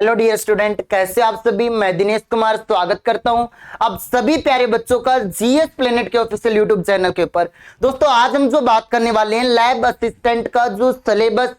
Hello dear student, कैसे आप सभी। मैं दिनेश कुमार स्वागत करता हूं आप सभी प्यारे बच्चों का जीएस प्लेनेट के ऑफिशियल यूट्यूब चैनल के ऊपर। दोस्तों, आज हम जो बात करने वाले हैं लैब असिस्टेंट का जो सिलेबस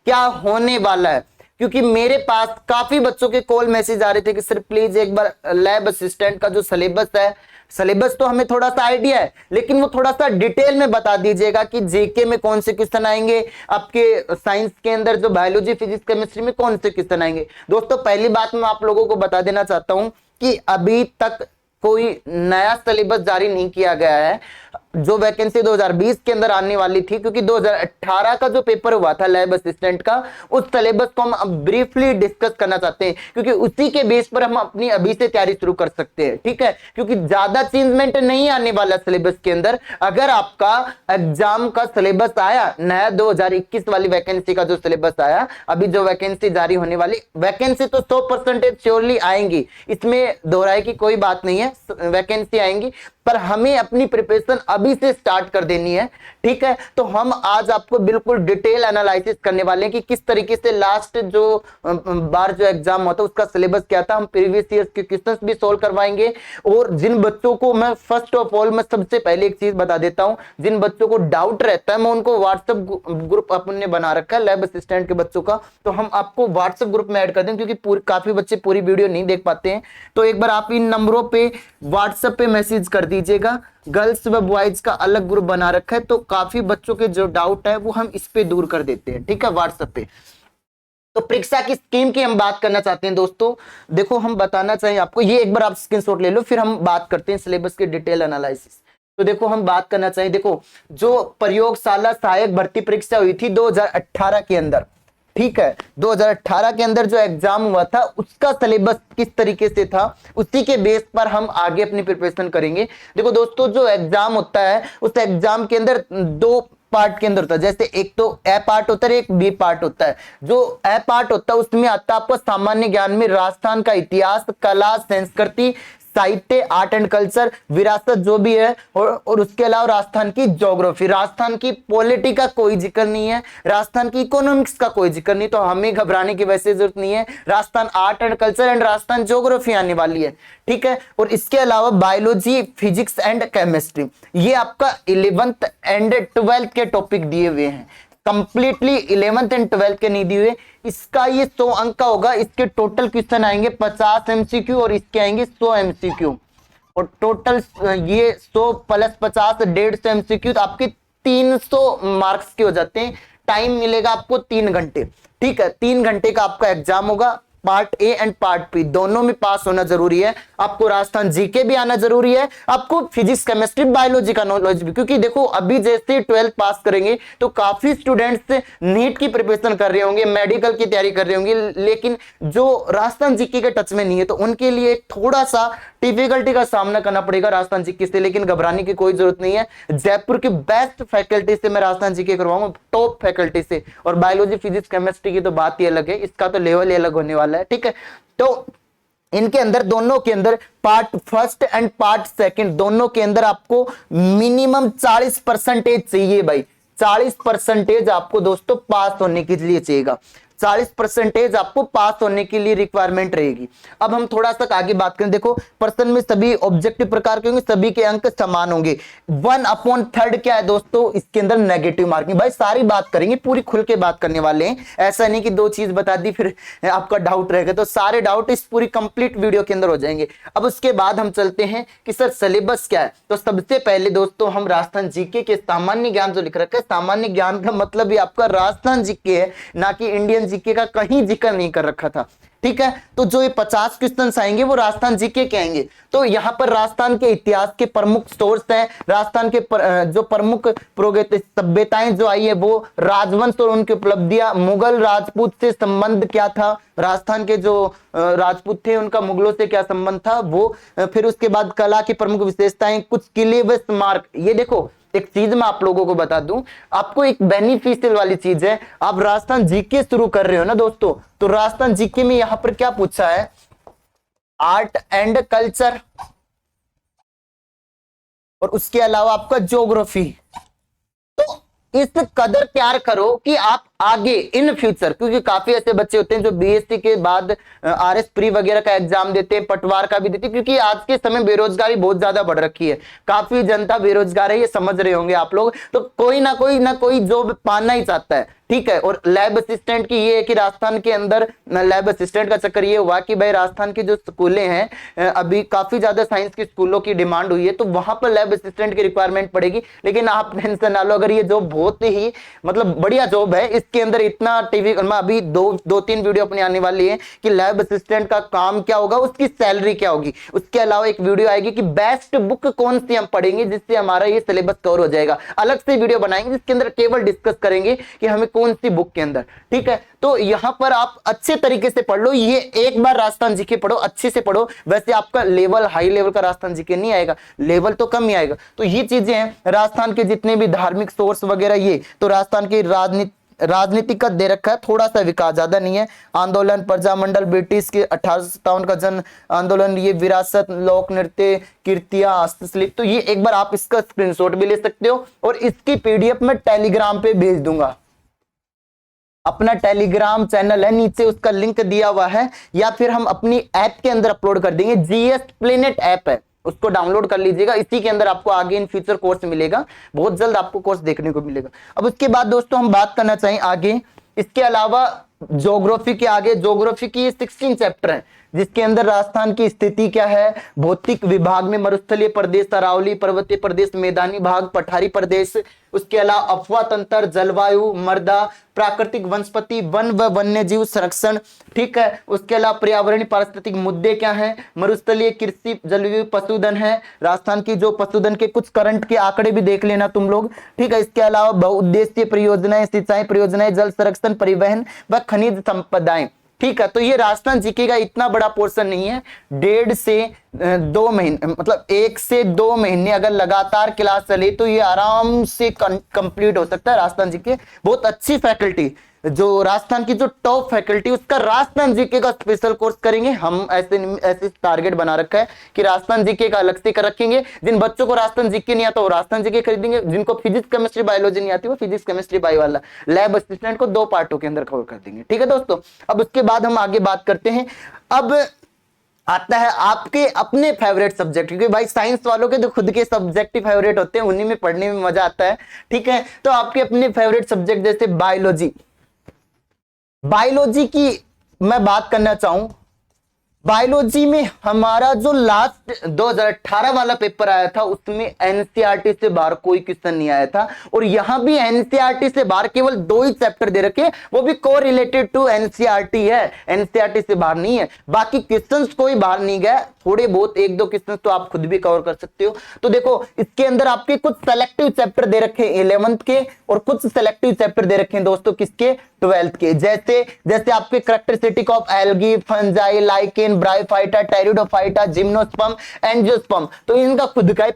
क्या होने वाला है, क्योंकि मेरे पास काफी बच्चों के कॉल मैसेज आ रहे थे कि सर प्लीज एक बार लैब असिस्टेंट का जो सिलेबस है, सिलेबस तो हमें थोड़ा सा आइडिया है लेकिन वो थोड़ा सा डिटेल में बता दीजिएगा कि जीके में कौन से क्वेश्चन आएंगे, आपके साइंस के अंदर जो बायोलॉजी फिजिक्स केमिस्ट्री में कौन से क्वेश्चन आएंगे। दोस्तों, पहली बात मैं आप लोगों को बता देना चाहता हूं कि अभी तक कोई नया सिलेबस जारी नहीं किया गया है। जो वैकेंसी 2020 के अंदर आने वाली थी, क्योंकि 2018 का जो पेपर हुआ था लैब असिस्टेंट का, उस सिलेबस को हम अब ब्रीफली डिस्कस करना चाहते हैं, क्योंकि उसी के बेस पर हम अपनी अभी से तैयारी शुरू कर सकते हैं। ठीक है, क्योंकि ज्यादा चेंजमेंट नहीं आने वाला सिलेबस के अंदर। अगर आपका एग्जाम का सिलेबस आया नया 2021 वाली वैकेंसी का जो सिलेबस आया, अभी जो वैकेंसी जारी होने वाली वैकेंसी तो 100% श्योरली आएंगी, इसमें दोहराए की कोई बात नहीं है, वैकेंसी आएंगी, पर हमें अपनी प्रिपरेशन अभी से स्टार्ट कर देनी है। ठीक है, तो हम आज आपको बिल्कुल डिटेल एनालिसिस करने वाले हैं कि किस तरीके से लास्ट जो बार जो एग्जाम होता है उसका सिलेबस क्या था। हम प्रीवियस ईयर्स के क्वेश्चंस भी सोल्व करवाएंगे। और जिन बच्चों को मैं फर्स्ट ऑफ ऑल मैं सबसे पहले एक चीज बता देता हूं, जिन बच्चों को डाउट रहता है मैं उनको व्हाट्सएप ग्रुप अपन ने बना रखा है लैब असिस्टेंट के बच्चों का, तो हम आपको व्हाट्सएप ग्रुप में ऐड कर दें, क्योंकि काफी बच्चे पूरी वीडियो नहीं देख पाते हैं। तो एक बार आप इन नंबरों पे व्हाट्सएप पे मैसेज कर दीजिएगा। गर्ल्स व बॉयज का अलग ग्रुप बना रखा है, तो काफी बच्चों के जो डाउट है वो हम इस पे दूर कर देते हैं। ठीक है, व्हाट्सएप पे। तो परीक्षा की स्कीम की हम बात करना चाहते हैं। दोस्तों देखो, हम बताना चाहिए आपको, ये एक बार आप स्क्रीनशॉट ले लो, फिर हम बात करते हैं सिलेबस के डिटेल एनालिसिस। तो देखो, हम बात करना चाहिए, देखो जो प्रयोगशाला सहायक भर्ती परीक्षा हुई थी 2018 के अंदर, ठीक है, 2018 के अंदर जो एग्जाम हुआ था उसका सिलेबस किस तरीके से था, उसी के बेस पर हम आगे अपनी प्रिपरेशन करेंगे। देखो दोस्तों, जो एग्जाम होता है उस एग्जाम के अंदर दो पार्ट के अंदर होता है। जैसे एक तो ए पार्ट होता है, एक बी पार्ट होता है। जो ए पार्ट होता है उसमें आता है आपको सामान्य ज्ञान में राजस्थान का इतिहास, कला, संस्कृति, साहित्य, आर्ट एंड कल्चर, विरासत जो भी है, और उसके अलावा राजस्थान की ज्योग्राफी। राजस्थान की पॉलिटी का कोई जिक्र नहीं है, राजस्थान की इकोनॉमिक्स का कोई जिक्र नहीं, तो हमें घबराने की वैसे जरूरत नहीं है। Rajasthan art and culture and Rajasthan geography आने वाली है। ठीक है, और इसके अलावा बायोलॉजी, फिजिक्स एंड केमिस्ट्री, ये आपका 11th एंड 12th के टॉपिक दिए हुए हैं। कंप्लीटली 11th एंड 12th के नहीं दिए हुए। इसका ये 100 अंक का होगा। इसके टोटल क्वेश्चन आएंगे 50 एमसीक्यू और इसके आएंगे 100 एमसीक्यू, और टोटल ये 100 प्लस 50 150 एमसीक्यू, तो आपके 300 मार्क्स के हो जाते हैं। टाइम मिलेगा आपको 3 घंटे। ठीक है, 3 घंटे का आपका एग्जाम होगा। Part A and part B दोनों में पास होना जरूरी है। आपको राजस्थान जीके भी आना जरूरी है, आपको फिजिक्स, केमिस्ट्री, बायोलॉजी का नॉलेज भी, क्योंकि देखो अभी जैसे 12th पास करेंगे तो काफी स्टूडेंट्स नीट की प्रिपरेशन कर रहे होंगे, मेडिकल की तैयारी कर रहे होंगे, लेकिन जो राजस्थान जीके के टच में नहीं है तो उनके लिए थोड़ा सा डिफिकल्टी का सामना करना पड़ेगा राजस्थान जीके से। लेकिन घबराने की कोई जरूरत नहीं है। जयपुर की बेस्ट फैकल्टी से मैं राजस्थान जीके करवाऊंगा, टॉप फैकल्टी से। और बायोलॉजी, फिजिक्स, केमिस्ट्री की तो बात ही अलग है, इसका तो लेवल ही अलग होने वाला है। ठीक है, तो इनके अंदर दोनों के अंदर part first and part second दोनों के अंदर आपको मिनिमम 40% चाहिए भाई। 40% आपको दोस्तों पास होने के लिए चाहिएगा। 40% आपको पास होने के लिए रिक्वायरमेंट रहेगी। अब हम थोड़ा सा आगे बात करें। देखो, प्रश्न में सभी ऑब्जेक्टिव प्रकार के होंगे, सभी के अंक समान होंगे। 1/3 क्या है दोस्तों, इसके अंदर नेगेटिव मार्किंग। भाई सारी बात करेंगे, पूरी खुल के बात करने वाले हैं, ऐसा नहीं कि दो चीज बता दी फिर आपका डाउट रहेगा। तो सारे डाउट इस पूरी कंप्लीट वीडियो के अंदर हो जाएंगे। अब उसके बाद हम चलते हैं कि सर सिलेबस क्या है। तो सबसे पहले दोस्तों हम राजस्थान जीके के सामान्य ज्ञान जो लिख रखा है, सामान्य ज्ञान का मतलब भी आपका राजस्थान जीके है, ना कि इंडियन जीके का कहीं जिक्र नहीं कर रखा था। ठीक है, तो जो ये 50 क्वेश्चन आएंगे वो राजस्थान जीके के आएंगे। तो यहां पर राजस्थान के इतिहास के प्रमुख सोर्स हैं, राजस्थान के जो प्रमुख सभ्यताएं जो आई है वो राजवंश और उनकी उपलब्धियां, मुगल राजपूत से संबंध क्या था, राजस्थान के जो राजपूत थे उनका मुगलों से क्या संबंध था वो, फिर उसके बाद कला की प्रमुख विशेषताएं, कुछ किले व स्मारक। ये देखो एक चीज मैं आप लोगों को बता दूं, आपको एक बेनिफिशियल वाली चीज है। आप राजस्थान जीके शुरू कर रहे हो ना दोस्तों, तो राजस्थान जीके में यहां पर क्या पूछा है, आर्ट एंड कल्चर, और उसके अलावा आपका ज्योग्राफी। तो इस कदर प्यार करो कि आप आगे इन फ्यूचर, क्योंकि काफी ऐसे बच्चे होते हैं जो बीएससी के बाद आरएस प्री वगैरह का एग्जाम देते हैं, पटवार का भी देते हैं, क्योंकि आज के समय बेरोजगारी बहुत ज्यादा बढ़ रखी है, काफी जनता बेरोजगार है, ये समझ रहे होंगे आप लोग। तो कोई ना कोई जॉब पाना ही चाहता है, ठीक है। और लैब असिस्टेंट की ये है कि राजस्थान के अंदर लैब असिस्टेंट का चक्कर ये हुआ कि भाई राजस्थान की जो स्कूलें हैं, अभी काफी ज्यादा साइंस की स्कूलों की डिमांड हुई है, तो वहां पर लैब असिस्टेंट की रिक्वायरमेंट पड़ेगी। लेकिन आप टेंशन ना लो, अगर ये जॉब बहुत ही मतलब बढ़िया जॉब है, इसके अंदर इतना टीवी अभी दो तीन वीडियो अपनी आने वाली है कि लैब असिस्टेंट का काम क्या होगा, उसकी सैलरी क्या होगी। उसके अलावा एक वीडियो आएगी कि बेस्ट बुक कौन सी हम पढ़ेंगे जिससे हमारा ये सिलेबस कवर हो जाएगा, अलग से वीडियो बनाएंगे जिसके अंदर केवल डिस्कस करेंगे कि हमें कौन सी बुक के अंदर, ठीक है। तो यहां पर आप अच्छे तरीके से पढ़ लो, ये एक बार राजस्थान जीके पढ़ो, अच्छे से पढ़ो। वैसे आपका लेवल हाई लेवल का राजस्थान जीके नहीं आएगा, लेवल तो कम ही आएगा। तो ये चीजें हैं राजस्थान के जितने भी धार्मिक सोर्स वगैरह, ये तो राजस्थान की राजनीति का दे रखा है, थोड़ा सा विकास, ज्यादा नहीं है। आंदोलन, प्रजामंडल, ब्रिटिश के 1857 का जन आंदोलन, ये विरासत, लोक नृत्य, कीर्तियां, हस्तशिल्प, तो ये एक बार आप इसका स्क्रीनशॉट भी ले सकते हो और इसकी पीडीएफ में टेलीग्राम पे भेज दूंगा। अपना टेलीग्राम चैनल है, नीचे उसका लिंक दिया हुआ है, या फिर हम अपनी ऐप के अंदर अपलोड कर देंगे। जीएस प्लेनेट ऐप है, उसको डाउनलोड कर लीजिएगा। इसी के अंदर आपको आगे इन फ्यूचर कोर्स मिलेगा, बहुत जल्द आपको कोर्स देखने को मिलेगा। अब उसके बाद दोस्तों हम बात करना चाहें आगे, इसके अलावा ज्योग्राफी के आगे, ज्योग्राफी की 16 चैप्टर है जिसके अंदर राजस्थान की स्थिति क्या है, भौतिक विभाग में मरुस्थलीय प्रदेश, अरावली पर्वतीय प्रदेश, मैदानी भाग, पठारी प्रदेश, उसके अलावा अफवाह तंत्र, जलवायु, मृदा, प्राकृतिक वनस्पति, वन व वन्य जीव संरक्षण, ठीक है। उसके अलावा पर्यावरणीय पारिस्थितिक मुद्दे क्या हैं, मरुस्थलीय कृषि, जलवायु, पशुधन है। राजस्थान की जो पशुधन के कुछ करंट के आंकड़े भी देख लेना तुम लोग, ठीक है। इसके अलावा बहुउद्देशीय परियोजनाएं, सिंचाई परियोजनाएं, जल संरक्षण, परिवहन व खनिज संपदाएं, ठीक है। तो ये राजस्थान जीके का इतना बड़ा पोर्शन नहीं है, 1.5 से 2 महीने, मतलब 1 से 2 महीने अगर लगातार क्लास चले तो ये आराम से कंप्लीट हो सकता है। राजस्थान जीके बहुत अच्छी फैकल्टी, जो राजस्थान की जो टॉप फैकल्टी, उसका राजस्थान जीके का स्पेशल कोर्स करेंगे हम। ऐसे टारगेट बना रखा है कि राजस्थान जीके का अलग से कर रखेंगे। जिन बच्चों को राजस्थान जीके नहीं आता वो राजस्थान जीके खरीदेंगे, जिनको फिजिक्स केमिस्ट्री बायोलॉजी नहीं आती वो फिजिक्स केमिस्ट्री बायो वाला लैब असिस्टेंट को 2 पार्टों के अंदर कवर कर देंगे, ठीक है दोस्तों। अब उसके बाद हम आगे बात करते हैं। अब आता है आपके अपने फेवरेट सब्जेक्ट, क्योंकि भाई साइंस वालों के तो खुद के सब्जेक्ट ही फेवरेट होते हैं, उन्हीं में पढ़ने में मजा आता है, ठीक है। तो आपके अपने फेवरेट सब्जेक्ट जैसे बायोलॉजी की मैं बात करना चाहूं। बायोलॉजी में हमारा जो लास्ट 2018 वाला पेपर आया था उसमें एनसीईआरटी से बाहर कोई क्वेश्चन नहीं आया था, और यहां भी एनसीईआरटी से बाहर केवल 2 ही चैप्टर दे रखे, वो भी को रिलेटेड टू एनसीईआरटी है, एनसीईआरटी से बाहर नहीं है। बाकी क्वेश्चंस कोई बाहर नहीं गया, थोड़े बहुत 1-2 क्वेश्चन तो आप खुद भी कवर कर सकते हो। तो देखो इसके अंदर आपके कुछ सेलेक्टिव चैप्टर दे रखे 11th के और कुछ सेलेक्टिव चैप्टर दे रखे हैं दोस्तों किसके, 12th के। जैसे आपके characteristic of algae, fungi, lichen, bryophyta, pteridophyta, gymnosperm, angiosperm, तो इनका खुद का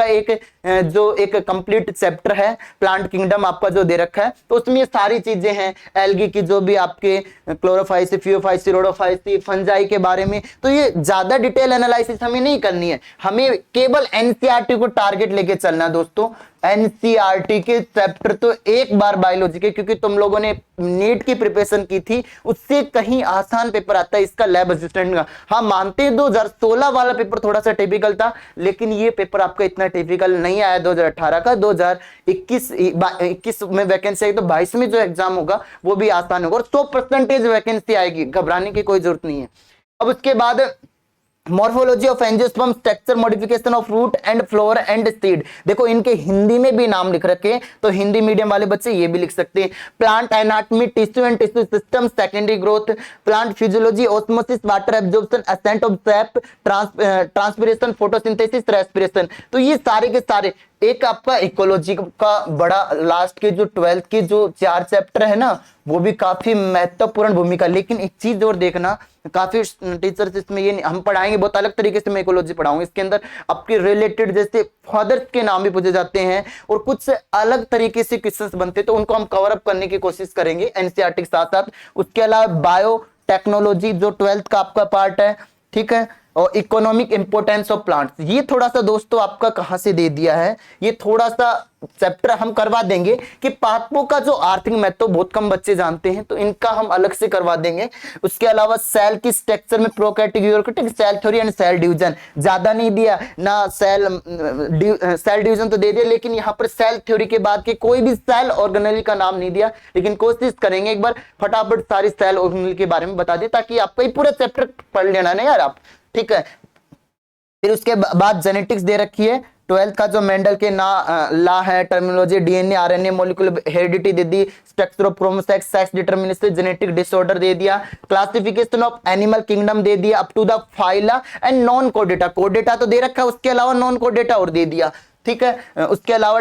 एक कंप्लीट चैप्टर है। प्लांट किंगडम आपका जो दे रखा है तो उसमें ये सारी चीजें हैं, एल्गी की जो भी आपके क्लोरोफाइसी, फियोफाइसी, रोडोफाइसी, फंजाई के बारे में। तो ये ज्यादा डिटेल एनालिसिस हमें नहीं करनी है, हमें केवल एनसीईआरटी को टारगेट लेके चलना है दोस्तों। एनसीईआरटी के चैप्टर तो एक बार बायोलॉजी के, क्योंकि तुम लोगों ने नीट की प्रिपरेशन की थी, उससे कहीं आसान पेपर आता है इसका लैब असिस्टेंट का। हाँ मानते हैं 2016 वाला पेपर थोड़ा सा टिपिकल था, लेकिन ये पेपर आपका इतना टिपिकल नहीं आया 2018 का। 2021 में वैकेंसी आई तो 22 में जो एग्जाम होगा वो भी आसान होगा और 100% वैकेंसी आएगी, घबराने की कोई जरूरत नहीं है। अब उसके बाद morphology of angiosperm, structure modification of root and flower and seed, देखो इनके हिंदी में भी नाम लिख रखे हैं, तो हिंदी मीडियम वाले बच्चे ये भी लिख सकते हैं। Plant anatomy, tissue and tissue system, secondary growth, plant physiology, osmosis, water absorption, ascent of sap, transpiration, photosynthesis, respiration, तो ये सारे के सारे। एक आपका इकोलॉजी का बड़ा लास्ट के जो 12th के जो 4 चैप्टर है ना, वो भी काफी महत्वपूर्ण भूमिका। लेकिन एक चीज और देखना, काफी टीचर्स इसमें ये हम पढ़ाएंगे बहुत अलग तरीके से, मैं इकोलॉजी पढ़ाऊंगा, इसके अंदर आपके रिलेटेड जैसे फादर्स के नाम भी पूछे जाते हैं और कुछ अलग तरीके से क्वेश्चंस बनते हैं, तो उनको हम कवर अप करने की कोशिश करेंगे एनसीईआरटी के साथ साथ। उसके अलावा बायो टेक्नोलॉजी जो 12th का आपका पार्ट है, ठीक है, और इकोनॉमिक इंपोर्टेंस ऑफ प्लांट्स, ये थोड़ा सा दोस्तों आपका कहां से दे दिया है, ये थोड़ा सा चैप्टर हम करवा देंगे कि पादपों का जो आर्थिक महत्व बहुत कम बच्चे जानते हैं, तो इनका हम अलग से करवा देंगे। उसके अलावा सेल की स्ट्रक्चर में prokaryotic cell theory and cell division ज्यादा नहीं दिया ना, सेल डिवीजन तो दे दिया, लेकिन यहाँ पर सेल थ्योरी के बाद के कोई भी सेल ऑर्गेनेल का नाम नहीं दिया, लेकिन कोशिश करेंगे एक बार फटाफट सारी सेल ऑर्गेनेल के बारे में बता दे, ताकि आपका ये पूरा चैप्टर पढ़ लेना ना यार आप, ठीक है। फिर उसके बाद जेनेटिक्स दे रखी है, 12th का जो मेंडल के ला है, terminology, DNA RNA molecular heredity दे दी, structure of chromosome, sex determination, genetic disorder दे दिया, क्लासिफिकेशन ऑफ एनिमल किंगडम दे दिया, up to the phyla and non कोडेटा, कोडेटा तो दे रखा है, उसके अलावा नॉन कोडेटा और दे दिया, ठीक है। उसके अलावा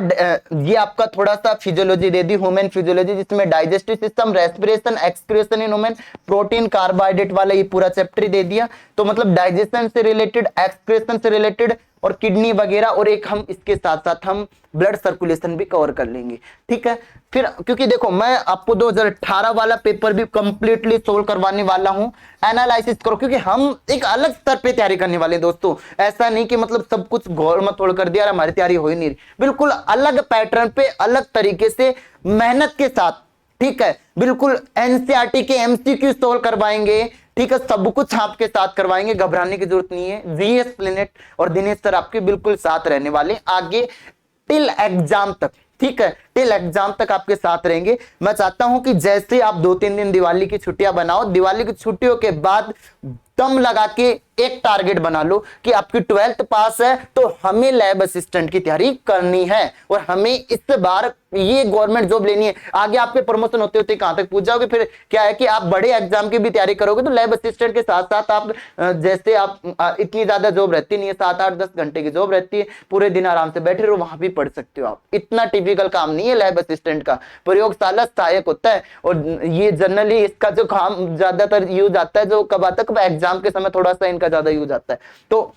ये आपका थोड़ा सा फिजियोलॉजी दे दी, ह्यूमन फिजियोलॉजी, जिसमें digestive system, respiration, excretion in human, protein, carbohydrate वाला ये पूरा चैप्टर दे दिया। तो मतलब डाइजेशन से रिलेटेड, एक्सक्रीशन से रिलेटेड और किडनी वगैरह, और एक हम इसके साथ साथ हम ब्लड सर्कुलेशन भी कवर कर लेंगे, ठीक है। फिर क्योंकि देखो मैं आपको 2018 वाला पेपर भी कंप्लीटली सोल्व करवाने वाला हूं, एनालिसिस करो, क्योंकि हम एक अलग स्तर पे तैयारी करने वाले हैं दोस्तों। ऐसा नहीं कि मतलब सब कुछ घोल में तोड़ कर दिया और हमारी तैयारी हो ही नहीं रही, बिल्कुल अलग पैटर्न पे अलग तरीके से मेहनत के साथ, ठीक है। बिल्कुल एनसीईआरटी के एमसीक्यू सोल्व करवाएंगे, ठीक है, सब कुछ आपके साथ करवाएंगे, घबराने की जरूरत नहीं है। जीएस प्लेनेट और दिनेश सर आपके बिल्कुल साथ रहने वाले आगे टिल एग्जाम तक, ठीक है, टिल एग्जाम तक आपके साथ रहेंगे। मैं चाहता हूं कि जैसे आप 2-3 दिन दिवाली की छुट्टियां बनाओ, दिवाली की छुट्टियों के बाद दम लगा के एक टारगेट बना लो कि आपकी 12th पास है तो हमें लैब असिस्टेंट की तैयारी करनी है, और हमें इस बार ये गवर्नमेंट जॉब लेनी है। आगे आपके प्रमोशन होते होते कहां तक पूछ जाओगे, फिर क्या है कि आप बड़े एग्जाम की भी तैयारी करोगे, तो लैब असिस्टेंट के साथ साथ आप जैसे आप इतनी ज्यादा जॉब रहती नहीं है, 7-8-10 घंटे की जॉब रहती है, पूरे दिन आराम से बैठे रहो, वहां भी पढ़ सकते हो आप। इतना टिपिकल काम नहीं है लैब असिस्टेंट का, प्रयोगशाला सहायक होता है, और ये जनरली इसका जो काम ज्यादातर यूज आता है, जो कब आता है, एग्जाम के समय थोड़ा सा इनका ज्यादा यूज आता है। तो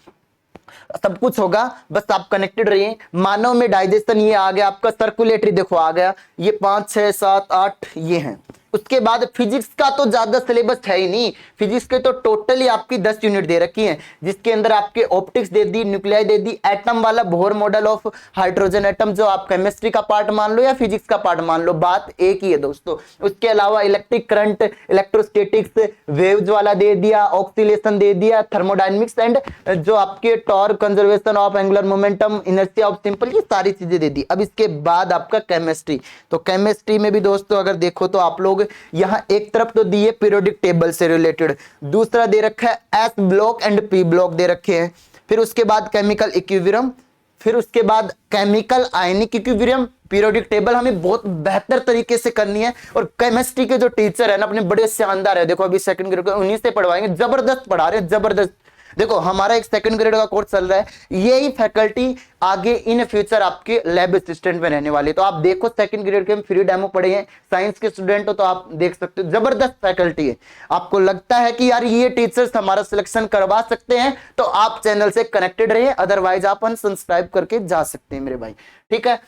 सब कुछ होगा, बस आप कनेक्टेड रहिए। मानव में डाइजेशन ये आ गया, आपका सर्कुलेटरी देखो आ गया, ये 5, 6, 7, 8 ये हैं। उसके बाद फिजिक्स का तो ज्यादा सिलेबस है ही नहीं, फिजिक्स के तो टोटली आपकी 10 यूनिट दे रखी है, जिसके अंदर आपके ऑप्टिक्स दे दी, न्यूक्लियाई दे दी, एटम वाला Bohr model of hydrogen atom, जो आप केमिस्ट्री का पार्ट मान लो या फिजिक्स का पार्ट मान लो, बात एक ही है दोस्तों। उसके अलावा इलेक्ट्रिक करंट, इलेक्ट्रोस्टैटिक्स, वेव्स वाला दे दिया, ऑक्सीलेशन दे दिया, थर्मोडायनेमिक्स एंड जो आपके torque, conservation of angular momentum, inertia of simple, ये सारी चीजें दे दी। अब इसके बाद आपका केमिस्ट्री, तो केमिस्ट्री में भी दोस्तों अगर देखो तो आप लोग यहां एक तरफ तो दिए पीरियोडिक टेबल से रिलेटेड, दूसरा दे रखा है S block and P block दे रखे हैं। फिर उसके बाद केमिकल इक्विलिब्रियम, फिर उसके बाद chemical ionic equilibrium, periodic table हमें बहुत बेहतर तरीके से करनी है। और केमिस्ट्री के जो टीचर है ना अपने बड़े शानदार है, देखो अभी सेकंड ग्रेड को उन्हीं से पढ़वाएंगे, जबरदस्त पढ़ा रहे हैं, जबरदस्त। देखो हमारा एक सेकंड ग्रेड का कोर्स चल रहा है, यही फैकल्टी आगे इन फ्यूचर आपके लैब असिस्टेंट में रहने वाले। तो आप देखो सेकंड ग्रेड के हम फ्री डेमो पढ़े हैं, साइंस के स्टूडेंट हो तो आप देख सकते हो, जबरदस्त फैकल्टी है। आपको लगता है कि यार ये टीचर्स हमारा सिलेक्शन करवा सकते हैं, तो आप चैनल से कनेक्टेड रहिए, अदरवाइज आप अनसब्सक्राइब करके जा सकते हैं मेरे भाई, ठीक है।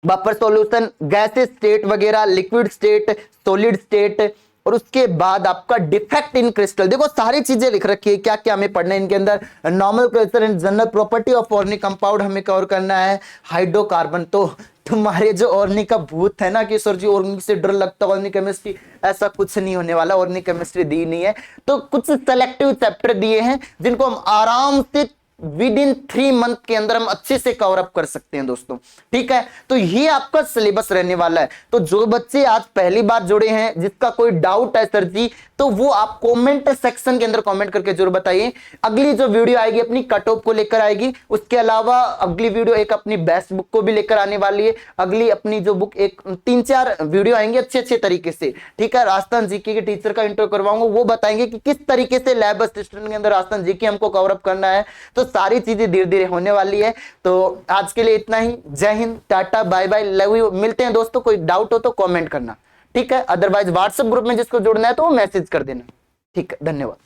बफर सॉल्यूशन, गैसेस स्टेट वगैरह, लिक्विड स्टेट, सॉलिड स्टेट, और उसके बाद आपका डिफेक्ट इन क्रिस्टल, देखो सारी चीजें लिख रखी है, क्या क्या हमें पढ़ना है इनके अंदर। Normal culture and general property of organic compound हमें कवर करना है। हाइड्रोकार्बन, तो तुम्हारे जो ऑर्गेनिक का भूत है ना कि सर जी ऑर्गेनिक से डर लगता है, ऑर्गेनिक केमिस्ट्री, ऐसा कुछ नहीं होने वाला, ऑर्गेनिक केमिस्ट्री दी नहीं है। तो कुछ सेलेक्टिव चैप्टर दिए हैं जिनको हम आराम से विद इन 3 मंथ के अंदर हम अच्छे से कवर अप कर सकते हैं दोस्तों, ठीक है। तो ये आपका सिलेबस रहने वाला है। तो जो बच्चे आज पहली बार जुड़े हैं, जिसका कोई डाउट है सर जी, तो वो आप कमेंट सेक्शन के अंदर कमेंट करके जरूर बताइए। अगली जो वीडियो आएगी अपनी कट ऑफ को लेकर आएगी, उसके अलावा अगली वीडियो एक अपनी बेस्ट बुक को भी लेकर आने वाली है। अगली अपनी जो बुक, एक 3-4 वीडियो आएंगे अच्छे अच्छे तरीके से, ठीक है। राजस्थान जीके के टीचर का इंटरव्यू करवाऊंगा, वो बताएंगे कि किस तरीके से लैब असिस्टेंट के अंदर राजस्थान जीके हमको कवर अप करना है। तो सारी चीजें धीरे धीरे होने वाली है। तो आज के लिए इतना ही, जय Hind, tata, bye bye, love you. मिलते हैं दोस्तों, कोई डाउट हो तो कमेंट करना, ठीक है। अदरवाइज व्हाट्सएप ग्रुप में जिसको जुड़ना है तो वो मैसेज कर देना, ठीक है। धन्यवाद।